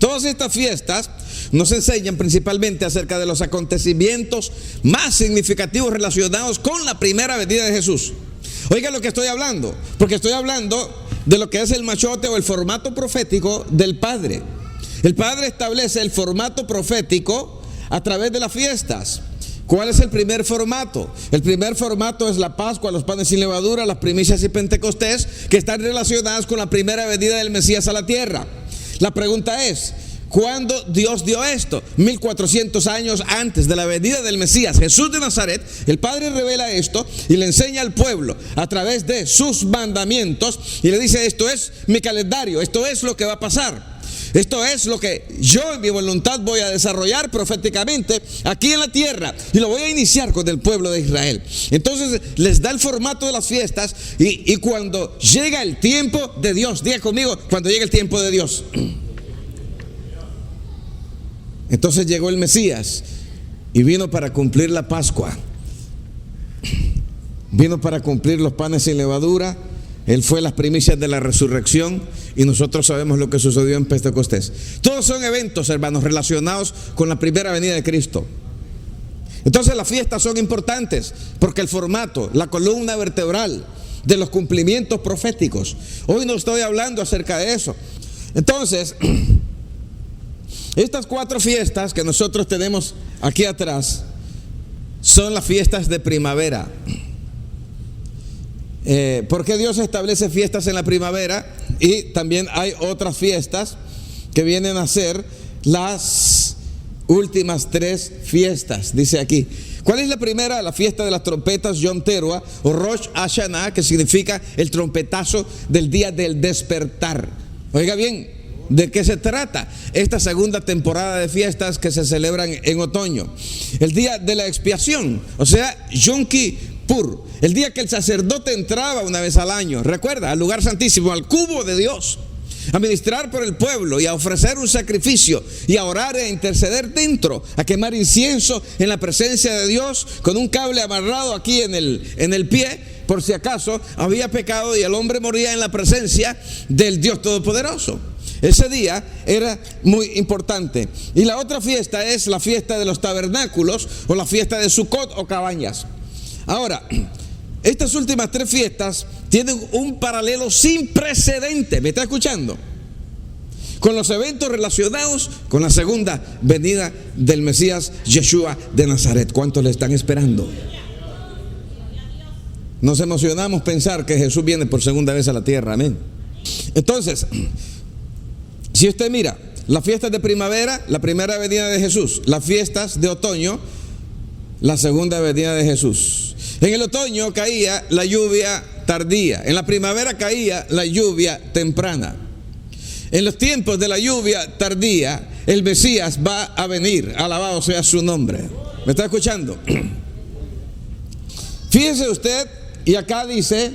Todas estas fiestas nos enseñan principalmente acerca de los acontecimientos más significativos relacionados con la primera venida de Jesús. Oiga lo que estoy hablando, porque estoy hablando de lo que es el machote o el formato profético del Padre. El Padre establece el formato profético a través de las fiestas. ¿Cuál es el primer formato? El primer formato es la Pascua, los panes sin levadura, las primicias y Pentecostés, que están relacionadas con la primera venida del Mesías a la tierra. La pregunta es, ¿cuándo Dios dio esto? 1400 años antes de la venida del Mesías, Jesús de Nazaret. El Padre revela esto y le enseña al pueblo a través de sus mandamientos y le dice: esto es mi calendario, esto es lo que va a pasar. Esto es lo que yo en mi voluntad voy a desarrollar proféticamente aquí en la tierra, y lo voy a iniciar con el pueblo de Israel. Entonces les da el formato de las fiestas y cuando llega el tiempo de Dios, diga conmigo, cuando llega el tiempo de Dios. Entonces llegó el Mesías y vino para cumplir la Pascua. Vino para cumplir los panes sin levadura. Él fue las primicias de la resurrección y nosotros sabemos lo que sucedió en Pentecostés. Todos son eventos, hermanos, relacionados con la primera venida de Cristo. Entonces las fiestas son importantes porque el formato, la columna vertebral de los cumplimientos proféticos. Hoy no estoy hablando acerca de eso. Entonces, estas 4 fiestas que nosotros tenemos aquí atrás son las fiestas de primavera. ¿Por qué Dios establece fiestas en la primavera? Y también hay otras fiestas que vienen a ser las últimas 3 fiestas, dice aquí. ¿Cuál es la primera? La fiesta de las trompetas, Yom Teruah, o Rosh Hashanah, que significa el trompetazo del día del despertar. Oiga bien, ¿de qué se trata esta segunda temporada de fiestas que se celebran en otoño? El día de la expiación, o sea, Yom Kippur, el día que el sacerdote entraba una vez al año, recuerda, al lugar santísimo, al cubo de Dios, a ministrar por el pueblo y a ofrecer un sacrificio y a orar e interceder dentro, a quemar incienso en la presencia de Dios con un cable amarrado aquí en el pie, por si acaso había pecado y el hombre moría en la presencia del Dios Todopoderoso. Ese día era muy importante. Y la otra fiesta es la fiesta de los tabernáculos o la fiesta de Sukkot o cabañas. Ahora, estas últimas 3 fiestas tienen un paralelo sin precedente, ¿me está escuchando? Con los eventos relacionados con la segunda venida del Mesías Yeshua de Nazaret. ¿Cuántos le están esperando? Nos emocionamos pensar que Jesús viene por segunda vez a la tierra, amén. Entonces, si usted mira las fiestas de primavera, la primera venida de Jesús; las fiestas de otoño, la segunda venida de Jesús. En el otoño caía la lluvia tardía, en la primavera caía la lluvia temprana. En los tiempos de la lluvia tardía, el Mesías va a venir, alabado sea su nombre. ¿Me está escuchando? Fíjese usted, y acá dice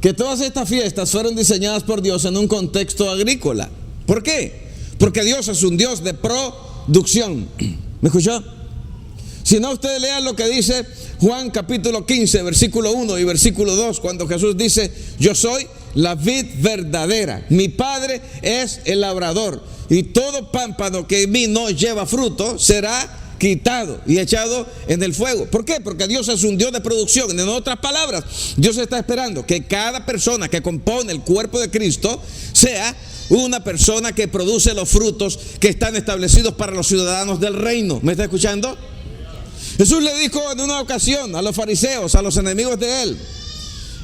que todas estas fiestas fueron diseñadas por Dios en un contexto agrícola. ¿Por qué? Porque Dios es un Dios de producción. ¿Me escuchó? Si no, ustedes lean lo que dice Juan capítulo 15, versículo 1 y versículo 2, cuando Jesús dice: yo soy la vid verdadera, mi Padre es el labrador, y todo pámpano que en mí no lleva fruto será quitado y echado en el fuego. ¿Por qué? Porque Dios es un Dios de producción. En otras palabras, Dios está esperando que cada persona que compone el cuerpo de Cristo sea una persona que produce los frutos que están establecidos para los ciudadanos del reino. ¿Me está escuchando? Jesús le dijo en una ocasión a los fariseos, a los enemigos de él: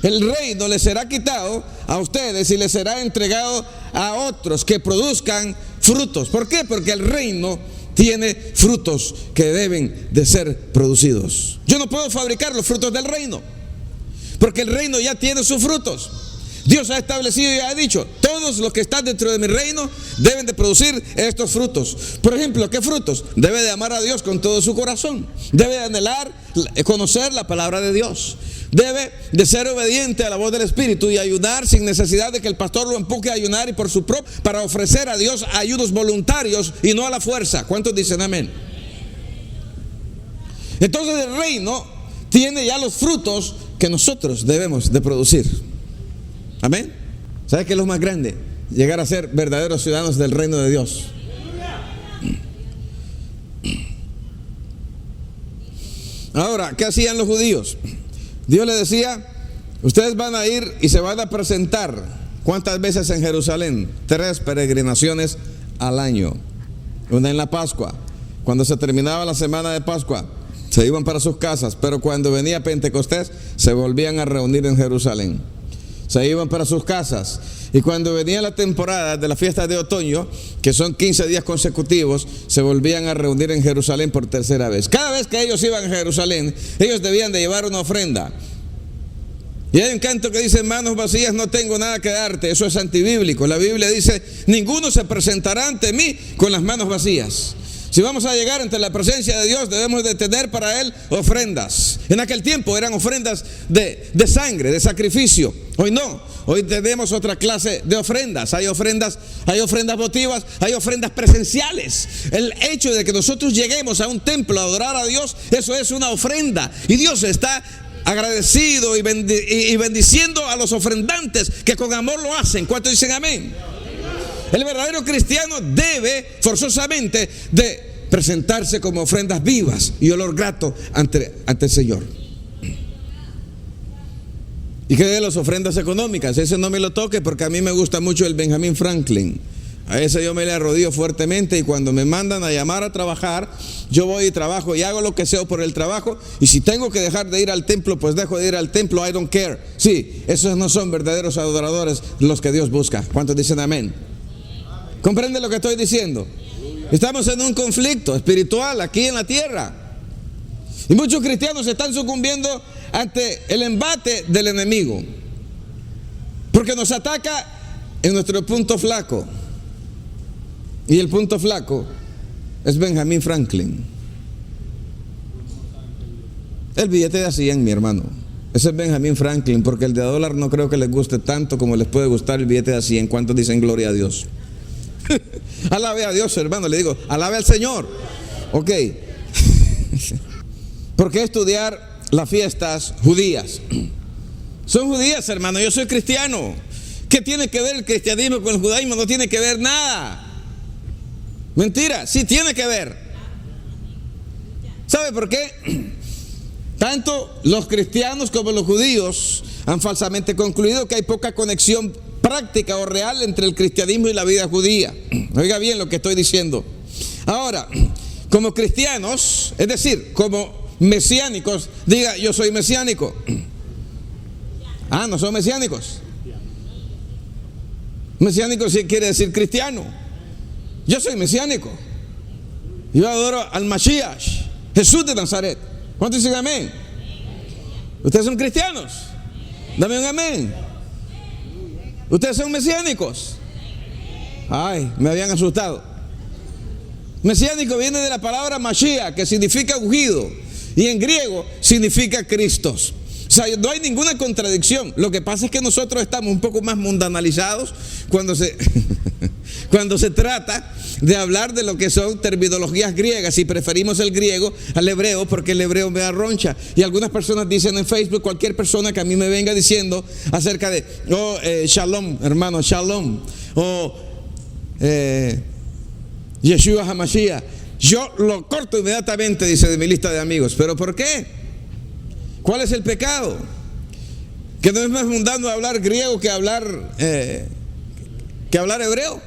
el reino les será quitado a ustedes y les será entregado a otros que produzcan frutos. ¿Por qué? Porque el reino tiene frutos que deben de ser producidos. Yo no puedo fabricar los frutos del reino, porque el reino ya tiene sus frutos. Dios ha establecido y ha dicho: todos los que están dentro de mi reino deben de producir estos frutos. Por ejemplo, ¿qué frutos? Debe de amar a Dios con todo su corazón. Debe de anhelar conocer la palabra de Dios. Debe de ser obediente a la voz del Espíritu y ayunar sin necesidad de que el pastor lo empuje a ayunar, y por su propio, para ofrecer a Dios ayunos voluntarios y no a la fuerza. ¿Cuántos dicen amén? Entonces el reino tiene ya los frutos que nosotros debemos de producir. Amén. ¿Sabe qué es lo más grande? llegar a ser verdaderos ciudadanos del reino de Dios. Ahora, ¿qué hacían los judíos? Dios les decía: ustedes van a ir y se van a presentar. ¿Cuántas veces en Jerusalén? 3 peregrinaciones al año. Una en la Pascua. Cuando se terminaba la semana de Pascua, se iban para sus casas, pero cuando venía Pentecostés, se volvían a reunir en Jerusalén. Se iban para sus casas. Y cuando venía la temporada de la fiesta de otoño, que son 15 días consecutivos, se volvían a reunir en Jerusalén por tercera vez. Cada vez que ellos iban a Jerusalén, ellos debían de llevar una ofrenda. Y hay un canto que dice: manos vacías no tengo nada que darte. Eso es antibíblico. La Biblia dice: ninguno se presentará ante mí con las manos vacías. Si vamos a llegar ante la presencia de Dios, debemos de tener para Él ofrendas. En aquel tiempo eran ofrendas de sangre, de sacrificio. Hoy no. Hoy tenemos otra clase de ofrendas. Hay ofrendas votivas, hay ofrendas presenciales. El hecho de que nosotros lleguemos a un templo a adorar a Dios, eso es una ofrenda. Y Dios está agradecido y bendiciendo a los ofrendantes que con amor lo hacen. ¿Cuántos dicen amén? El verdadero cristiano debe forzosamente de presentarse como ofrendas vivas y olor grato ante el Señor. Y que de las ofrendas económicas, ese no me lo toque, porque a mí me gusta mucho el Benjamin Franklin. A ese yo me le arrodillo fuertemente, y cuando me mandan a llamar a trabajar, yo voy y trabajo y hago lo que sea por el trabajo. Y si tengo que dejar de ir al templo, pues dejo de ir al templo. I don't care. Sí, esos no son verdaderos adoradores los que Dios busca. ¿Cuántos dicen amén? ¿Comprende lo que estoy diciendo? Estamos en un conflicto espiritual aquí en la tierra, y muchos cristianos están sucumbiendo ante el embate del enemigo, porque nos ataca en nuestro punto flaco. Y el punto flaco es Benjamin Franklin. El billete de 100, mi hermano, ese es Benjamin Franklin, porque el de $1 no creo que les guste tanto como les puede gustar el billete de 100. ¿Cuántos dicen gloria a Dios? Alabe a Dios, hermano, le digo, alabe al Señor. Ok. ¿Por qué estudiar las fiestas judías? Son judías, hermano, yo soy cristiano. ¿Qué tiene que ver el cristianismo con el judaísmo? No tiene que ver nada. Mentira, sí tiene que ver. ¿Sabe por qué? Tanto los cristianos como los judíos han falsamente concluido que hay poca conexión práctica o real entre el cristianismo y la vida judía. Oiga bien lo que estoy diciendo. Ahora, como cristianos, es decir, como mesiánicos, diga: yo soy mesiánico. Ah, no son mesiánicos. Mesiánico sí quiere decir cristiano. Yo soy mesiánico. Yo adoro al Mashiach, Jesús de Nazaret. ¿Cuántos dicen amén? ¿Ustedes son cristianos? Dame un amén. ¿Ustedes son mesiánicos? Ay, me habían asustado. Mesiánico viene de la palabra Mashiach, que significa ungido, y en griego significa Cristos. O sea, no hay ninguna contradicción. Lo que pasa es que nosotros estamos un poco más mundanalizados cuando se trata de hablar de lo que son terminologías griegas, y preferimos el griego al hebreo porque el hebreo me da roncha. Y algunas personas dicen en Facebook, cualquier persona que a mí me venga diciendo acerca de shalom, hermano, shalom, o Yeshua HaMashiach, yo lo corto inmediatamente, dice, de mi lista de amigos. ¿Pero por qué? ¿Cuál es el pecado? Que no es más mundano hablar griego que hablar hebreo.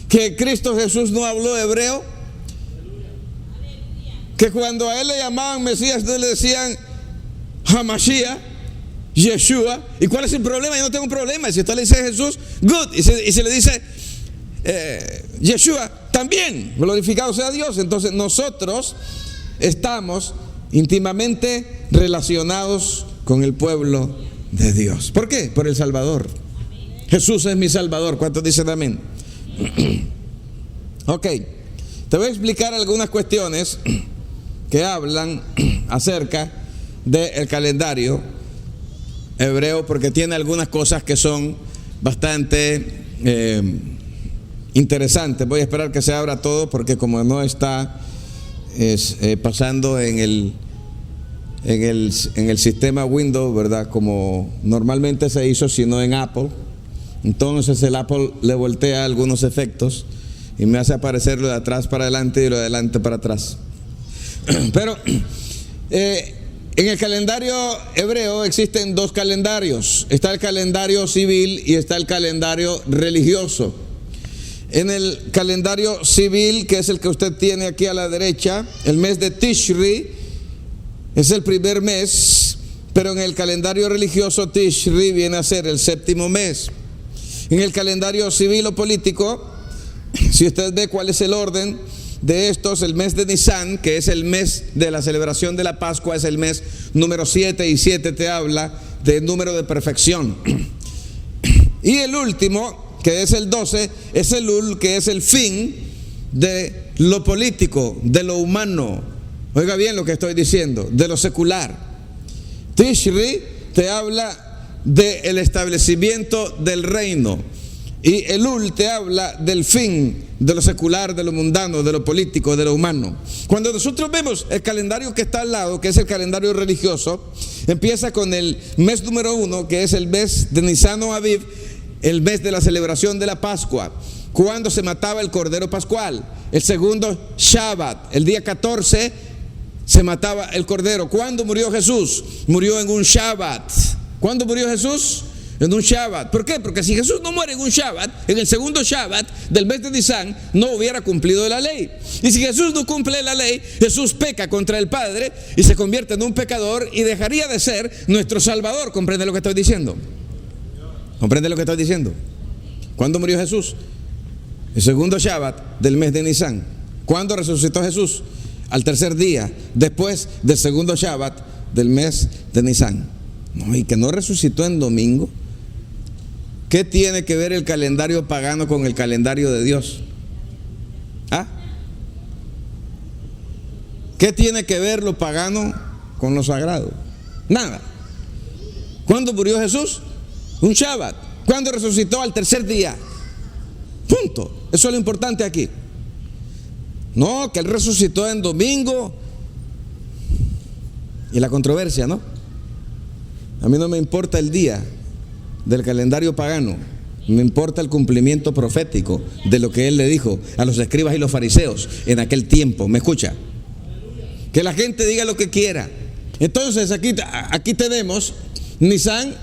Que Cristo Jesús no habló hebreo. Que cuando a él le llamaban Mesías, no le decían Hamashiach, Yeshua. ¿Y cuál es el problema? Yo no tengo un problema. Si usted le dice Jesús, good. Y si le dice Yeshua, también, glorificado sea Dios. Entonces nosotros estamos íntimamente relacionados con el pueblo de Dios. ¿Por qué? Por el Salvador. Jesús es mi Salvador. ¿Cuántos dicen amén? Ok, te voy a explicar algunas cuestiones que hablan acerca del calendario hebreo, porque tiene algunas cosas que son bastante interesantes. Voy a esperar que se abra todo, porque como no está pasando en el sistema Windows, ¿verdad? Como normalmente se hizo, sino en Apple. Entonces el Apple le voltea algunos efectos y me hace aparecer lo de atrás para adelante y lo de adelante para atrás. Pero en el calendario hebreo existen dos calendarios. Está el calendario civil y está el calendario religioso. En el calendario civil, que es el que usted tiene aquí a la derecha, el mes de Tishri es el primer mes, pero en el calendario religioso Tishri viene a ser el séptimo mes. En el calendario civil o político, si usted ve cuál es el orden de estos, el mes de Nisan, que es el mes de la celebración de la Pascua, es el mes número 7, y 7 te habla de número de perfección. Y el último, que es el 12, es el Elul, que es el fin de lo político, de lo humano. Oiga bien lo que estoy diciendo, de lo secular. Tishri te habla del establecimiento del reino, y Elul te habla del fin de lo secular, de lo mundano, de lo político, de lo humano. Cuando nosotros vemos el calendario que está al lado, que es el calendario religioso, empieza con el mes número 1, que es el mes de Nisan o Aviv, el mes de la celebración de la Pascua, cuando se mataba el cordero pascual. El segundo, Shabbat, el día 14 se mataba el cordero. ¿Cuándo murió Jesús? Murió en un Shabbat. ¿Cuándo murió Jesús? En un Shabbat. ¿Por qué? Porque si Jesús no muere en un Shabbat, en el segundo Shabbat del mes de Nisan, no hubiera cumplido la ley. Y si Jesús no cumple la ley, Jesús peca contra el Padre y se convierte en un pecador y dejaría de ser nuestro Salvador. ¿Comprende lo que estoy diciendo? ¿Comprende lo que estoy diciendo? ¿Cuándo murió Jesús? El segundo Shabbat del mes de Nisan. ¿Cuándo resucitó Jesús? Al tercer día, después del segundo Shabbat del mes de Nisan. No, y que no resucitó en domingo. ¿Qué tiene que ver el calendario pagano con el calendario de Dios? ¿Ah? ¿Qué tiene que ver lo pagano con lo sagrado? Nada. ¿Cuándo murió Jesús? Un Shabbat. ¿Cuándo resucitó? Al tercer día. Punto. Eso es lo importante aquí. No, que Él resucitó en domingo. Y la controversia, ¿no? A mí no me importa el día del calendario pagano, me importa el cumplimiento profético de lo que Él le dijo a los escribas y los fariseos en aquel tiempo. ¿Me escucha? Que la gente diga lo que quiera. Entonces aquí tenemos Nisan,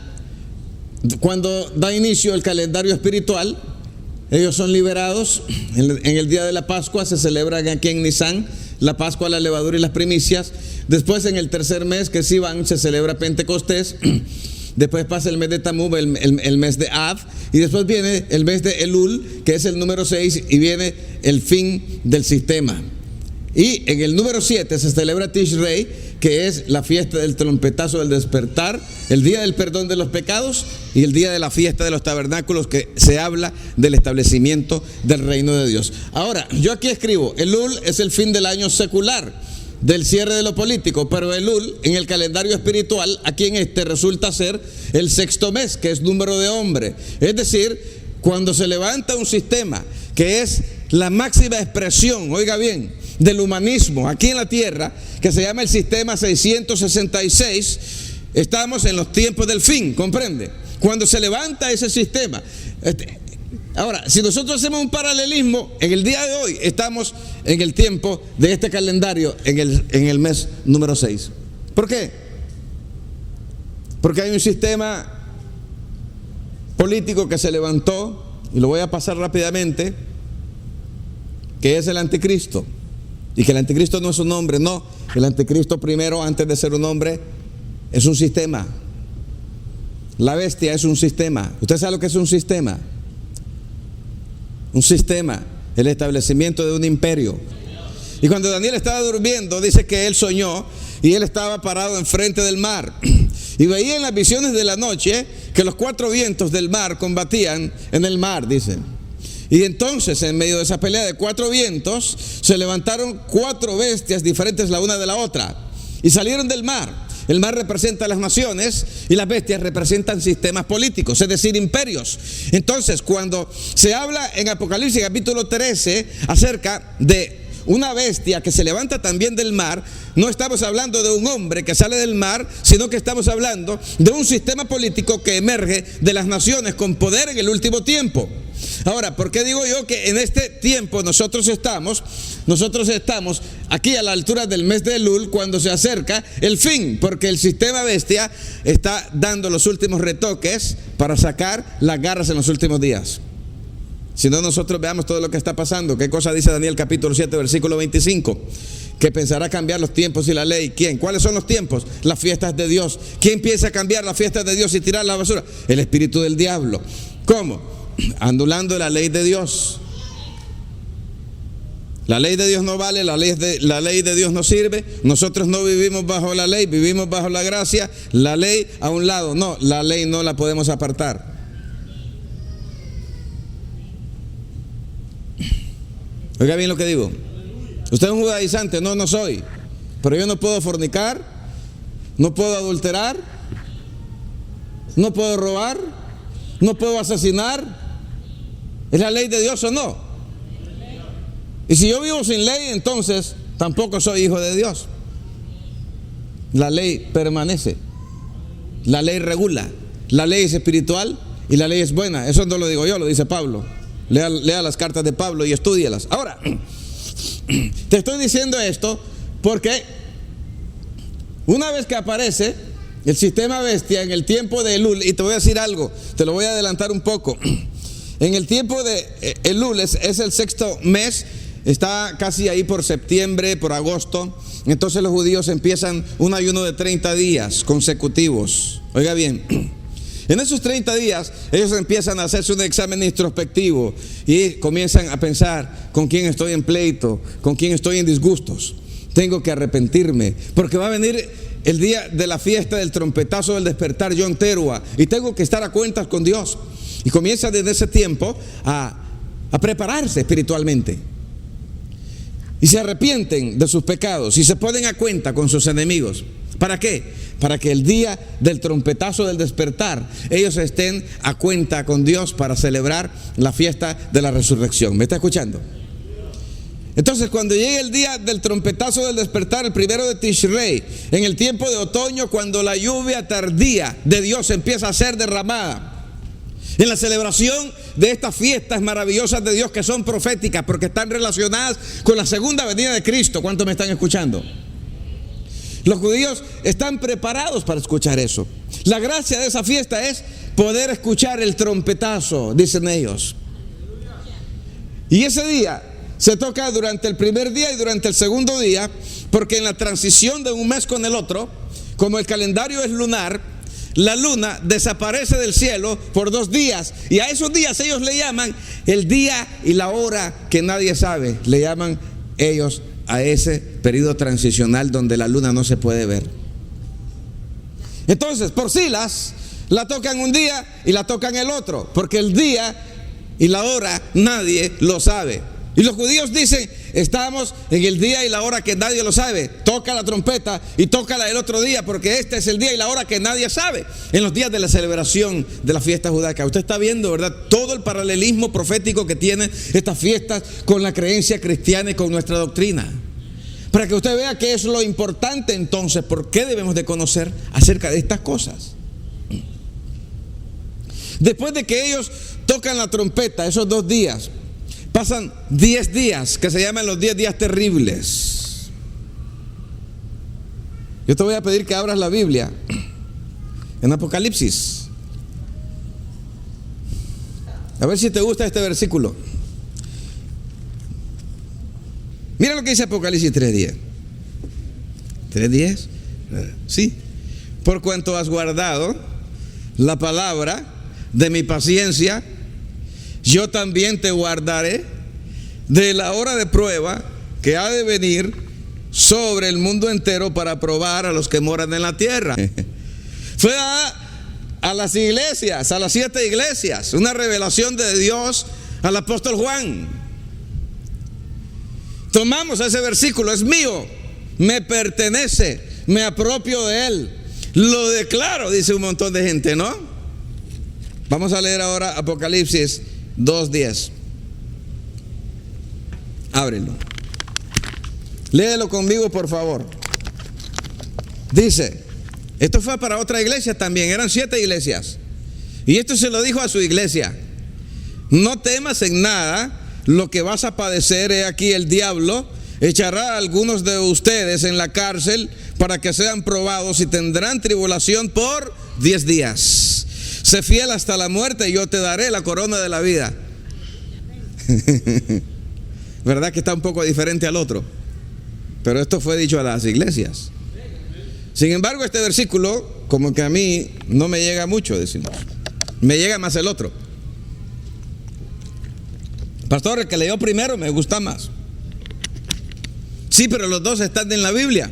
cuando da inicio el calendario espiritual. Ellos son liberados en el día de la Pascua. Se celebran aquí en Nisan la Pascua, la levadura y las primicias. Después, en el tercer mes, que es Sivan, se celebra Pentecostés. Después pasa el mes de Tamuz, el mes de Av, y después viene el mes de Elul, que es el número 6, y viene el fin del sistema. Y en el número 7 se celebra Tishrei, que es la fiesta del trompetazo del despertar, el día del perdón de los pecados y el día de la fiesta de los tabernáculos, que se habla del establecimiento del reino de Dios. Ahora, yo aquí escribo, Elul es el fin del año secular, del cierre de lo político, pero Elul en el calendario espiritual, aquí en este, resulta ser el sexto mes, que es número de hombre. Es decir, cuando se levanta un sistema que es la máxima expresión, oiga bien, del humanismo aquí en la tierra, que se llama el sistema 666, estamos en los tiempos del fin, ¿comprende? Cuando se levanta ese sistema. Ahora, si nosotros hacemos un paralelismo, en el día de hoy estamos en el tiempo de este calendario, en el mes número 6. ¿Por qué? Porque hay un sistema político que se levantó, y lo voy a pasar rápidamente, que es el anticristo. Y que el anticristo no es un hombre, no. El anticristo, primero, antes de ser un hombre, es un sistema. La bestia es un sistema. ¿Usted sabe lo que es un sistema? Un sistema, el establecimiento de un imperio. Y cuando Daniel estaba durmiendo, dice que él soñó y él estaba parado enfrente del mar. Y veía en las visiones de la noche que los 4 vientos del mar combatían en el mar, dice. Y entonces, en medio de esa pelea de 4 vientos, se levantaron 4 bestias diferentes la una de la otra y salieron del mar. El mar representa a las naciones y las bestias representan sistemas políticos, es decir, imperios. Entonces, cuando se habla en Apocalipsis capítulo 13 acerca de una bestia que se levanta también del mar, no estamos hablando de un hombre que sale del mar, sino que estamos hablando de un sistema político que emerge de las naciones con poder en el último tiempo. Ahora, ¿por qué digo yo que en este tiempo nosotros estamos aquí a la altura del mes de Elul, cuando se acerca el fin? Porque el sistema bestia está dando los últimos retoques para sacar las garras en los últimos días. Si no, nosotros veamos todo lo que está pasando. ¿Qué cosa dice Daniel capítulo 7, versículo 25? Que pensará cambiar los tiempos y la ley. ¿Quién? ¿Cuáles son los tiempos? Las fiestas de Dios. ¿Quién piensa cambiar las fiestas de Dios y tirar la basura? El espíritu del diablo. ¿Cómo? Anulando la ley de Dios. La ley de Dios no vale, la ley de Dios no sirve. Nosotros no vivimos bajo la ley, vivimos bajo la gracia. La ley a un lado. No, la ley no la podemos apartar. Oiga bien lo que digo. Usted es un judaizante. No, no soy. Pero yo no puedo fornicar, no puedo adulterar, no puedo robar, no puedo asesinar. ¿Es la ley de Dios o no? Y si yo vivo sin ley, entonces tampoco soy hijo de Dios. La ley permanece. La ley regula. La ley es espiritual y la ley es buena. Eso no lo digo yo, lo dice Pablo. Lea las cartas de Pablo y estúdielas. Ahora, te estoy diciendo esto porque una vez que aparece el sistema bestia en el tiempo de Elul, y te voy a decir algo, te lo voy a adelantar un poco. En el tiempo de Elul es el sexto mes, está casi ahí por septiembre, por agosto. Entonces los judíos empiezan un ayuno de 30 días consecutivos. Oiga bien. En esos 30 días ellos empiezan a hacerse un examen introspectivo y comienzan a pensar: ¿con quién estoy en pleito? ¿Con quién estoy en disgustos? Tengo que arrepentirme, porque va a venir el día de la fiesta del trompetazo del despertar Yom Teruah y tengo que estar a cuentas con Dios. Y comienza desde ese tiempo a prepararse espiritualmente. Y se arrepienten de sus pecados y se ponen a cuenta con sus enemigos. ¿Para qué? Para que el día del trompetazo del despertar ellos estén a cuenta con Dios para celebrar la fiesta de la resurrección. ¿Me está escuchando? Entonces, cuando llegue el día del trompetazo del despertar, el 1 de Tishrei, en el tiempo de otoño, cuando la lluvia tardía de Dios empieza a ser derramada, en la celebración de estas fiestas maravillosas de Dios que son proféticas porque están relacionadas con la segunda venida de Cristo. ¿Cuántos me están escuchando? Los judíos están preparados para escuchar eso. La gracia de esa fiesta es poder escuchar el trompetazo, dicen ellos. Y ese día se toca durante el primer día y durante el segundo día, porque en la transición de un mes con el otro, como el calendario es lunar, la luna desaparece del cielo por 2 días. Y a esos días ellos le llaman el día y la hora que nadie sabe. Le llaman ellos a ese periodo transicional donde la luna no se puede ver. Entonces, por Silas, la tocan un día y la tocan el otro, porque el día y la hora nadie lo sabe. Y los judíos dicen: estamos en el día y la hora que nadie lo sabe. Toca la trompeta y tócala el otro día, porque este es el día y la hora que nadie sabe. En los días de la celebración de la fiesta judaica. Usted está viendo, ¿verdad?, todo el paralelismo profético que tienen estas fiestas con la creencia cristiana y con nuestra doctrina. Para que usted vea qué es lo importante entonces, por qué debemos de conocer acerca de estas cosas. Después de que ellos tocan la trompeta, esos 2 días, pasan 10 días que se llaman los 10 días terribles. Yo te voy a pedir que abras la Biblia en Apocalipsis. A ver si te gusta este versículo. Mira lo que dice Apocalipsis 3:10. ¿3:10? Sí. Por cuanto has guardado la palabra de mi paciencia, yo también te guardaré de la hora de prueba que ha de venir sobre el mundo entero para probar a los que moran en la tierra. Fue a las iglesias, a las 7 iglesias, una revelación de Dios al apóstol Juan. Tomamos ese versículo: es mío, me pertenece, me apropio de él, lo declaro, dice un montón de gente, ¿no? Vamos a leer ahora Apocalipsis 2:10. Ábrelo. Léelo conmigo, por favor. Dice, esto fue para otra iglesia también, eran 7 iglesias. Y esto se lo dijo a su iglesia: no temas en nada lo que vas a padecer. He aquí, el diablo echará a algunos de ustedes en la cárcel para que sean probados, y tendrán tribulación por 10 días. Sé fiel hasta la muerte y yo te daré la corona de la vida. ¿Verdad que está un poco diferente al otro? Pero esto fue dicho a las iglesias. Sin embargo, este versículo como que a mí no me llega mucho, decimos. Me llega más el otro. Pastor, el que leyó primero me gusta más. Sí, pero los dos están en la Biblia.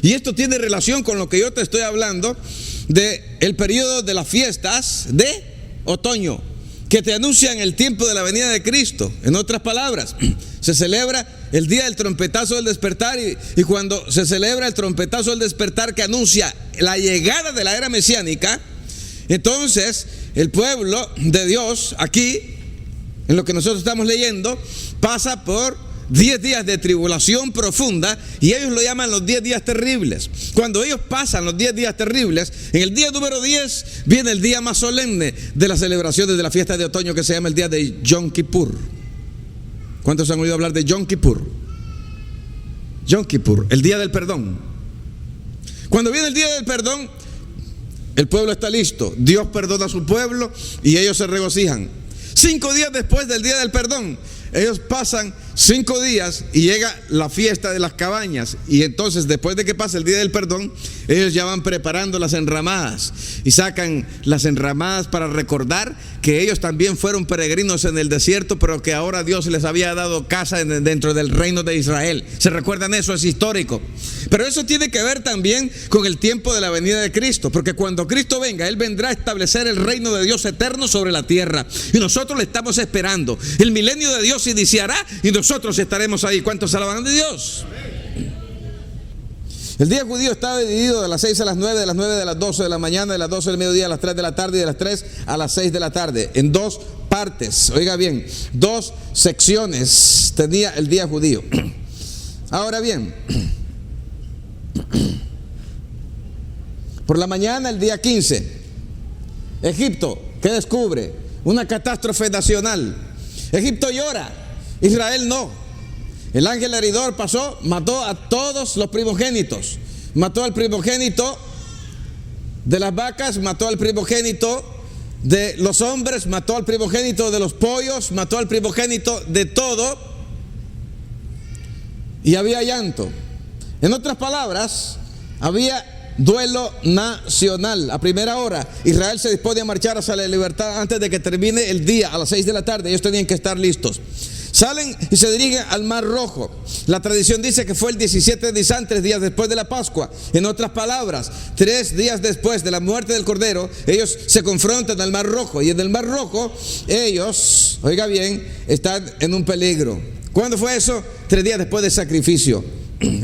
Y esto tiene relación con lo que yo te estoy hablando de el periodo de las fiestas de otoño, que te anuncian el tiempo de la venida de Cristo. En otras palabras, se celebra el día del trompetazo del despertar, y cuando se celebra el trompetazo del despertar que anuncia la llegada de la era mesiánica, entonces el pueblo de Dios aquí, en lo que nosotros estamos leyendo, pasa por 10 días de tribulación profunda, y ellos lo llaman los 10 días terribles. Cuando ellos pasan los 10 días terribles, en el día número 10 viene el día más solemne de las celebraciones de la fiesta de otoño, que se llama el día de Yom Kippur. ¿Cuántos han oído hablar de Yom Kippur? Yom Kippur, el día del perdón. Cuando viene el día del perdón, el pueblo está listo, Dios perdona a su pueblo y ellos se regocijan. 5 días después del día del perdón, ellos pasan 5 días y llega la fiesta de las cabañas. Y entonces, después de que pase el día del perdón, ellos ya van preparando las enramadas y sacan las enramadas para recordar que ellos también fueron peregrinos en el desierto, pero que ahora Dios les había dado casa dentro del reino de Israel. ¿Se recuerdan eso? Es histórico. Pero eso tiene que ver también con el tiempo de la venida de Cristo, porque cuando Cristo venga, Él vendrá a establecer el reino de Dios eterno sobre la tierra, y nosotros le estamos esperando. El milenio de Dios se iniciará y nosotros estaremos ahí. ¿Cuántos alaban de Dios? El día judío está dividido de las 6 a las 9, de las 9 a las 12 de la mañana, de las 12 del mediodía a las 3 de la tarde, y de las 3 a las 6 de la tarde, en 2 partes. Oiga bien, 2 secciones tenía el día judío. Ahora bien, por la mañana, el día 15, Egipto, ¿qué descubre? Una catástrofe nacional. Egipto llora, Israel no. El ángel heridor pasó, mató a todos los primogénitos. Mató al primogénito de las vacas, mató al primogénito de los hombres, mató al primogénito de los pollos, mató al primogénito de todo. Y había llanto. En otras palabras, había duelo nacional. A primera hora, Israel se dispone a marchar hacia la libertad antes de que termine el día, a las 6 de la tarde. Ellos tenían que estar listos. Salen y se dirigen al Mar Rojo. La tradición dice que fue el 17 de Nisan, 3 días después de la Pascua. En otras palabras, 3 días después de la muerte del Cordero, ellos se confrontan al Mar Rojo. Y en el Mar Rojo, ellos, oiga bien, están en un peligro. ¿Cuándo fue eso? 3 días después del sacrificio.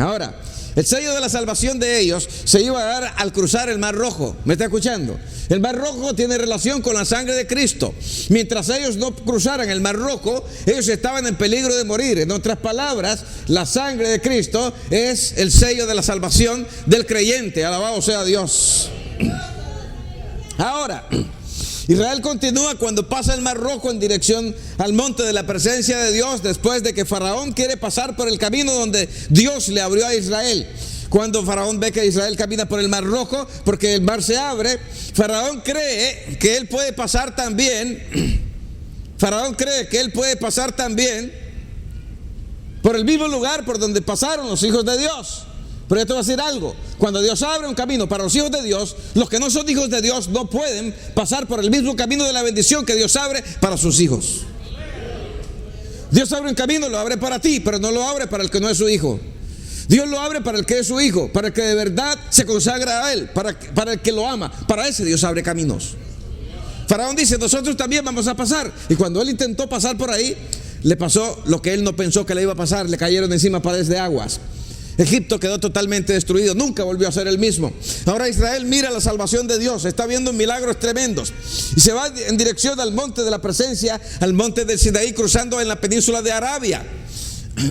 Ahora, el sello de la salvación de ellos se iba a dar al cruzar el Mar Rojo. ¿Me está escuchando? El Mar Rojo tiene relación con la sangre de Cristo. Mientras ellos no cruzaran el Mar Rojo, ellos estaban en peligro de morir. En otras palabras, la sangre de Cristo es el sello de la salvación del creyente. Alabado sea Dios. Ahora, Israel continúa cuando pasa el Mar Rojo en dirección al monte de la presencia de Dios, después de que Faraón quiere pasar por el camino donde Dios le abrió a Israel. Cuando Faraón ve que Israel camina por el Mar Rojo, porque el mar se abre, Faraón cree que él puede pasar también. Faraón cree que él puede pasar también por el mismo lugar por donde pasaron los hijos de Dios. Pero yo te voy a decir algo: cuando Dios abre un camino para los hijos de Dios, los que no son hijos de Dios no pueden pasar por el mismo camino de la bendición que Dios abre para sus hijos. Dios abre un camino, lo abre para ti, pero no lo abre para el que no es su hijo. Dios lo abre para el que es su hijo, para el que de verdad se consagra a Él, para el que lo ama. Para ese Dios abre caminos. Faraón dice: nosotros también vamos a pasar. Y cuando él intentó pasar por ahí, le pasó lo que él no pensó que le iba a pasar. Le cayeron encima paredes de aguas. Egipto quedó totalmente destruido, nunca volvió a ser el mismo. Ahora Israel mira la salvación de Dios, está viendo milagros tremendos, y se va en dirección al monte de la presencia, al monte del Sinaí, cruzando en la península de Arabia.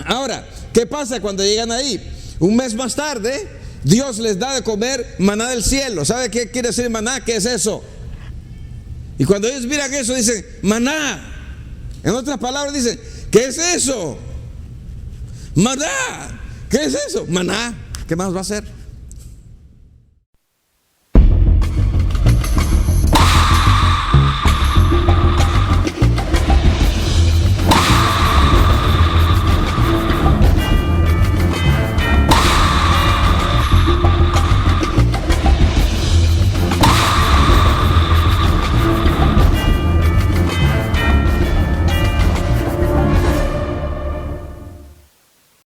Ahora, ¿Qué pasa cuando llegan ahí? Un mes más tarde, Dios les da de comer maná del cielo. ¿Sabe qué quiere decir maná? ¿Qué es eso? Y cuando ellos miran eso, dicen, maná. En otras palabras dicen, ¿qué es eso? Maná. ¿Qué es eso? Maná. ¿Qué más va a ser?